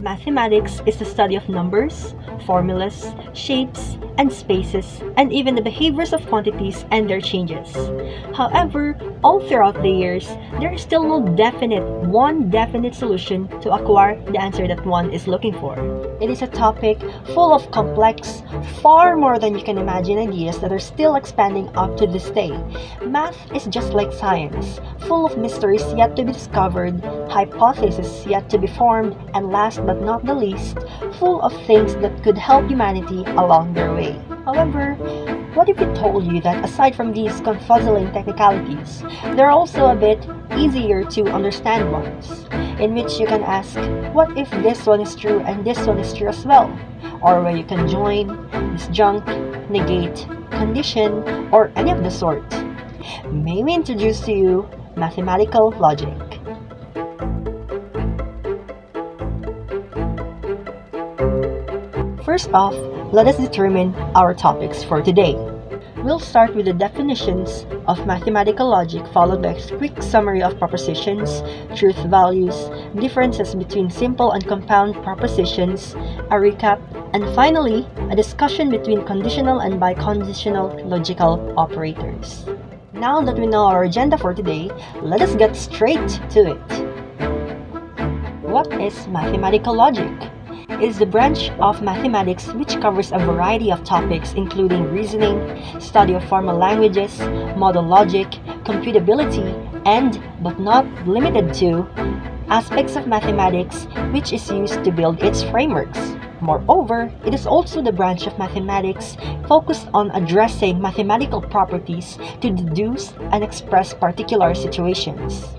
Mathematics is the study of numbers, formulas, shapes, and spaces, and even the behaviors of quantities and their changes. However, all throughout the years, there is still no one definite solution to acquire the answer that one is looking for. It is a topic full of complex, far more than you can imagine ideas that are still expanding up to this day. Math is just like science, full of mysteries yet to be discovered, hypotheses yet to be formed, and last but not the least, full of things that could help humanity along their way. However, what if we told you that aside from these confuzzling technicalities, there are also a bit easier to understand ones, in which you can ask, what if this one is true and this one is true as well? Or where you can join, disjunct, negate, condition, or any of the sort. May we introduce to you mathematical logic. First off, let us determine our topics for today. We'll start with the definitions of mathematical logic, followed by a quick summary of propositions, truth values, differences between simple and compound propositions, a recap, and finally, a discussion between conditional and biconditional logical operators. Now that we know our agenda for today, let us get straight to it. What is mathematical logic? It is the branch of mathematics which covers a variety of topics including reasoning, study of formal languages, model logic, computability, and, but not limited to, aspects of mathematics which is used to build its frameworks. Moreover, it is also the branch of mathematics focused on addressing mathematical properties to deduce and express particular situations.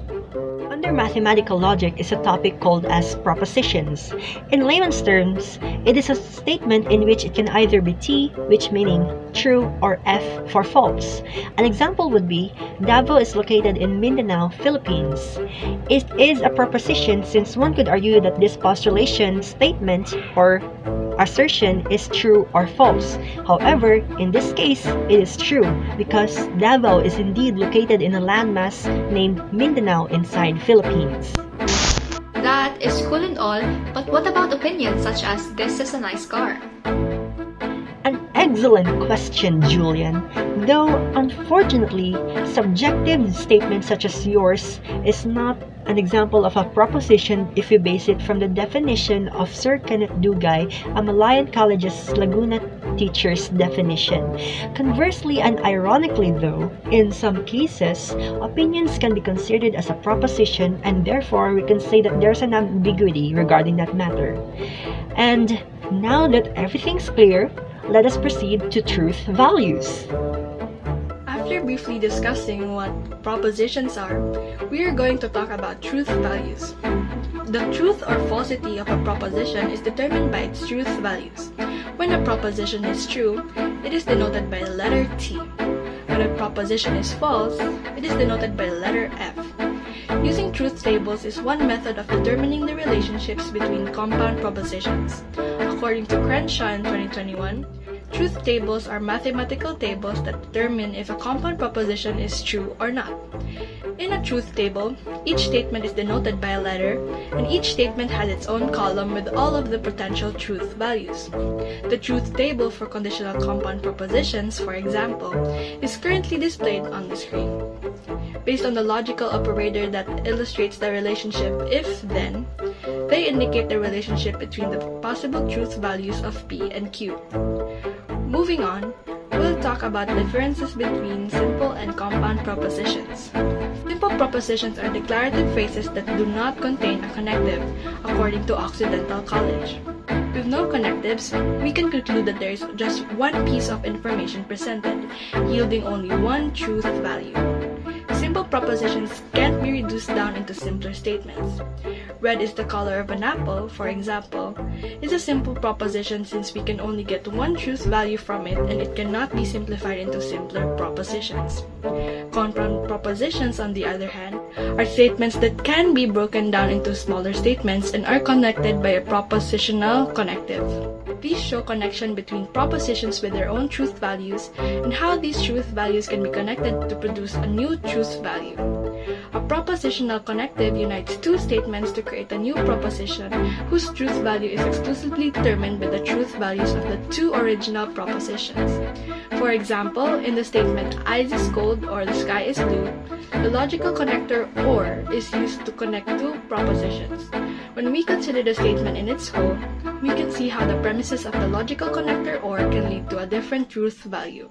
Under mathematical logic is a topic called as propositions. In layman's terms, it is a statement in which it can either be T, which meaning true, or F for false. An example would be, Davao is located in Mindanao, Philippines. It is a proposition since one could argue that this postulation statement or assertion is true or false. However, in this case, it is true because Davao is indeed located in a landmass named Mindanao inside Philippines. That is cool and all, but what about opinions such as this is a nice car? An excellent question, Julian. Though, unfortunately, subjective statements such as yours is not an example of a proposition if you base it from the definition of Sir Kenneth Dugay, a Malayan College's Laguna teacher's definition. Conversely and ironically though, in some cases, opinions can be considered as a proposition and therefore we can say that there's an ambiguity regarding that matter. And now that everything's clear, let us proceed to truth values. After briefly discussing what propositions are, we are going to talk about truth values. The truth or falsity of a proposition is determined by its truth values. When a proposition is true, it is denoted by the letter T. When a proposition is false, it is denoted by the letter F. Using truth tables is one method of determining the relationships between compound propositions. According to Crenshaw in 2021, truth tables are mathematical tables that determine if a compound proposition is true or not. In a truth table, each statement is denoted by a letter, and each statement has its own column with all of the potential truth values. The truth table for conditional compound propositions, for example, is currently displayed on the screen. Based on the logical operator that illustrates the relationship if-then, they indicate the relationship between the possible truth values of P and Q. Moving on, we'll talk about differences between simple and compound propositions. Simple propositions are declarative phrases that do not contain a connective, according to Occidental College. With no connectives, we can conclude that there is just one piece of information presented, yielding only one truth value. Simple propositions can't be reduced down into simpler statements. Red is the color of an apple, for example, is a simple proposition since we can only get one truth value from it and it cannot be simplified into simpler propositions. Compound propositions, on the other hand, are statements that can be broken down into smaller statements and are connected by a propositional connective. These show connection between propositions with their own truth values and how these truth values can be connected to produce a new truth value. A propositional connective unites two statements to create a new proposition whose truth value is exclusively determined by the truth values of the two original propositions. For example, in the statement ice is cold or the sky is blue, the logical connector or is used to connect two propositions. When we consider the statement in its whole, we can see how the premises of the logical connector or can lead to a different truth value.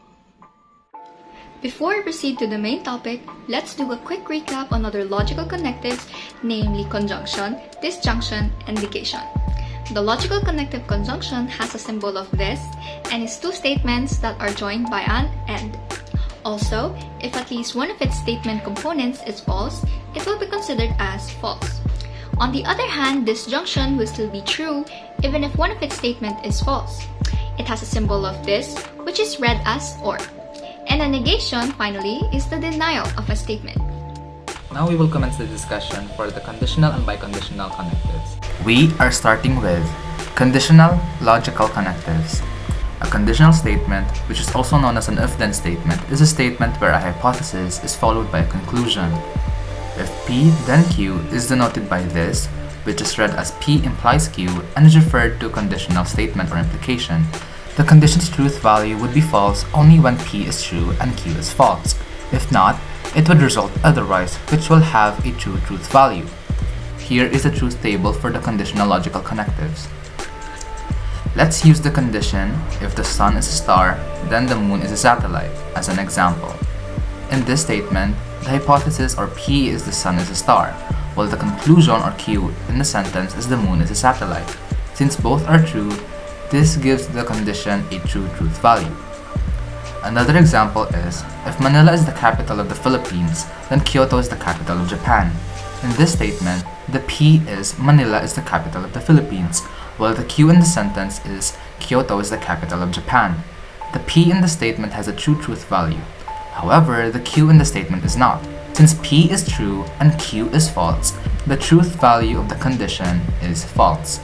Before we proceed to the main topic, let's do a quick recap on other logical connectives, namely conjunction, disjunction, and negation. The logical connective conjunction has a symbol of this and is two statements that are joined by an and. Also, if at least one of its statement components is false, it will be considered as false. On the other hand, disjunction will still be true even if one of its statement is false. It has a symbol of this, which is read as or. And a negation, finally, is the denial of a statement. Now we will commence the discussion for the conditional and biconditional connectives. We are starting with conditional logical connectives. A conditional statement, which is also known as an if-then statement, is a statement where a hypothesis is followed by a conclusion. If P then Q is denoted by this, which is read as P implies Q and is referred to a conditional statement or implication, the condition's truth value would be false only when P is true and Q is false. If not, it would result otherwise, which will have a true truth value. Here is the truth table for the conditional logical connectives. Let's use the condition if the sun is a star, then the moon is a satellite, as an example. In this statement, the hypothesis or P is the sun is a star, while the conclusion or Q in the sentence is the moon is a satellite. Since both are true, this gives the condition a true truth value. Another example is, if Manila is the capital of the Philippines, then Kyoto is the capital of Japan. In this statement, the P is Manila is the capital of the Philippines, while the Q in the sentence is Kyoto is the capital of Japan. The P in the statement has a true truth value. However, the Q in the statement is not. Since P is true and Q is false, the truth value of the condition is false.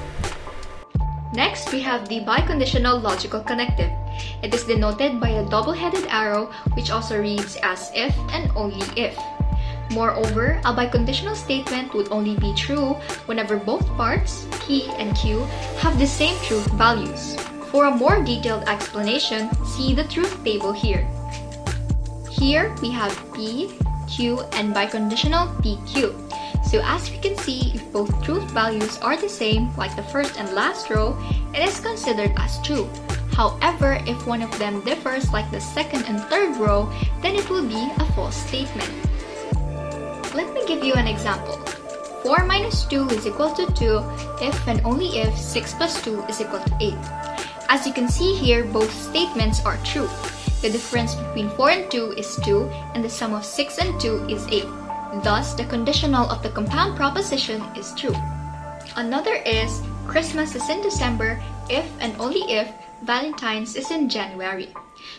Next, we have the biconditional logical connective. It is denoted by a double-headed arrow, which also reads as if and only if. Moreover, a biconditional statement would only be true whenever both parts, P and Q, have the same truth values. For a more detailed explanation, see the truth table here. Here, we have P, Q, and biconditional PQ. So as we can see, if both truth values are the same, like the first and last row, it is considered as true. However, if one of them differs like the second and third row, then it will be a false statement. Let me give you an example. 4 minus 2 is equal to 2 if and only if 6 plus 2 is equal to 8. As you can see here, both statements are true. The difference between 4 and 2 is 2, and the sum of 6 and 2 is 8. Thus, the conditional of the compound proposition is true. Another is, Christmas is in December if and only if Valentine's is in January.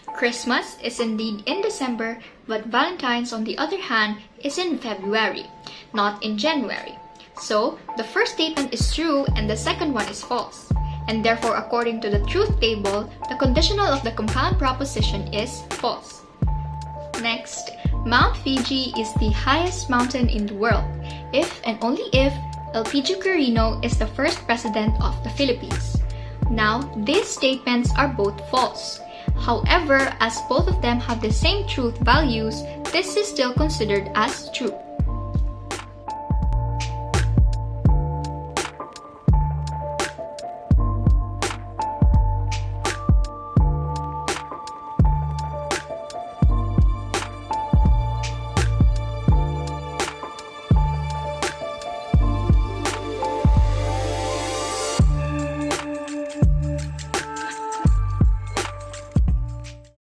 Christmas is indeed in December, but Valentine's on the other hand is in February, not in January. So, the first statement is true and the second one is false. And therefore, according to the truth table, the conditional of the compound proposition is false. Next, Mount Fuji is the highest mountain in the world, if and only if Elpidio Quirino is the first president of the Philippines. Now, these statements are both false. However, as both of them have the same truth values, this is still considered as true.